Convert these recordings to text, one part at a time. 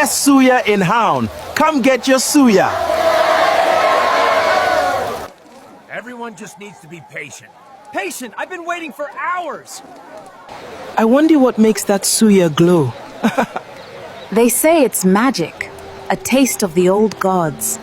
best suya in Hound. Come get your suya. Everyone just needs to be patient. Patient? I've been waiting for hours. I wonder what makes that suya glow. They say it's magic, a taste of the old gods.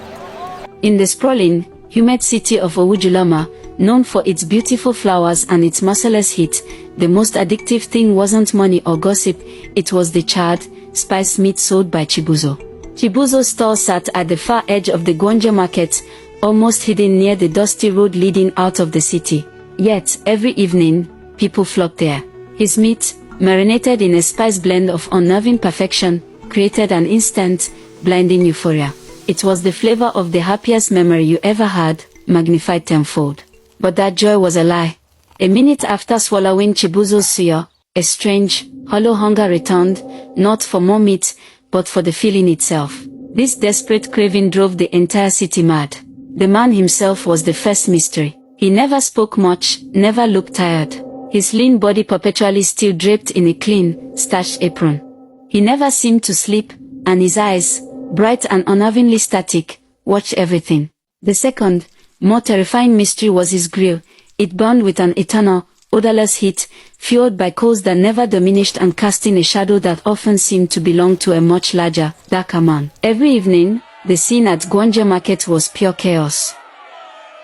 In the sprawling, humid city of Owujulama, known for its beautiful flowers and its merciless heat, the most addictive thing wasn't money or gossip, it was the charred, spiced meat sold by Chibuzo. Chibuzo's store sat at the far edge of the Gwanja market, almost hidden near the dusty road leading out of the city. Yet, every evening, people flocked there. His meat, marinated in a spice blend of unnerving perfection, created an instant, blinding euphoria. It was the flavor of the happiest memory you ever had, magnified tenfold. But that joy was a lie. A minute after swallowing Chibuzo's suya, a strange, hollow hunger returned, not for more meat, but for the feeling itself. This desperate craving drove the entire city mad. The man himself was the first mystery. He never spoke much, never looked tired. His lean body perpetually still draped in a clean, starched apron. He never seemed to sleep, and his eyes, bright and unnervingly static, watched everything. The second, more terrifying mystery was his grill. It burned with an eternal, odorless heat, fueled by coals that never diminished and casting a shadow that often seemed to belong to a much larger, darker man. Every evening, the scene at Gwanja Market was pure chaos.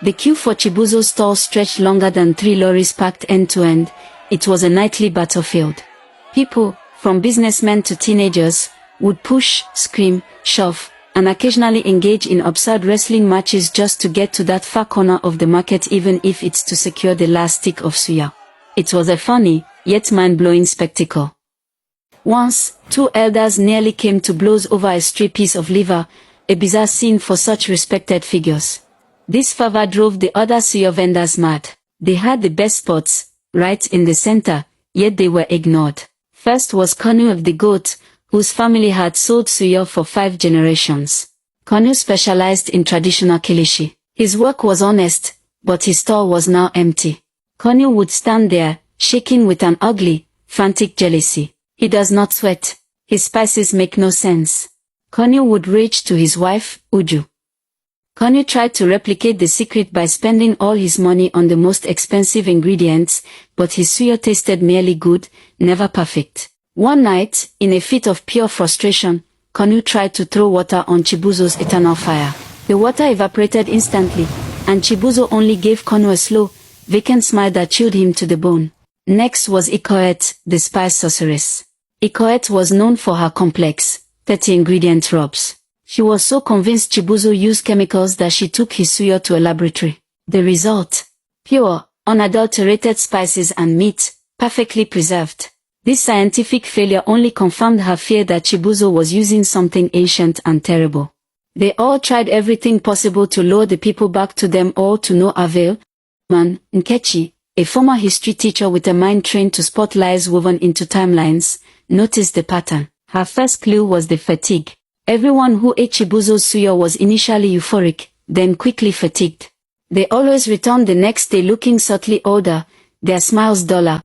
The queue for Chibuzo's stall stretched longer than 3 lorries packed end to end. It was a nightly battlefield. People, from businessmen to teenagers, would push, scream, shove, and occasionally engage in absurd wrestling matches just to get to that far corner of the market, even if it's to secure the last stick of suya. It was a funny, yet mind-blowing spectacle. Once, 2 elders nearly came to blows over a stray piece of liver, a bizarre scene for such respected figures. This fervor drove the other suya vendors mad. They had the best spots, right in the center, yet they were ignored. First was Kanu of the Goat, whose family had sold suya for 5 generations. Kanu specialized in traditional kilishi. His work was honest, but his stall was now empty. Kanu would stand there, shaking with an ugly, frantic jealousy. He does not sweat. His spices make no sense. Kanu would rage to his wife, Uju. Kanu tried to replicate the secret by spending all his money on the most expensive ingredients, but his suya tasted merely good, never perfect. One night, in a fit of pure frustration, Kanu tried to throw water on Chibuzo's eternal fire. The water evaporated instantly, and Chibuzo only gave Kanu a slow, vacant smile that chilled him to the bone. Next was Ikoet, the spice sorceress. Ikoet was known for her complex, 30-ingredient rubs. She was so convinced Chibuzo used chemicals that she took his suya to a laboratory. The result? Pure, unadulterated spices and meat, perfectly preserved. This scientific failure only confirmed her fear that Chibuzo was using something ancient and terrible. They all tried everything possible to lure the people back to them, all to no avail. Man, Nkechi, a former history teacher with a mind trained to spot lies woven into timelines, noticed the pattern. Her first clue was the fatigue. Everyone who ate Chibuzo's suya was initially euphoric, then quickly fatigued. They always returned the next day looking subtly older, their smiles duller,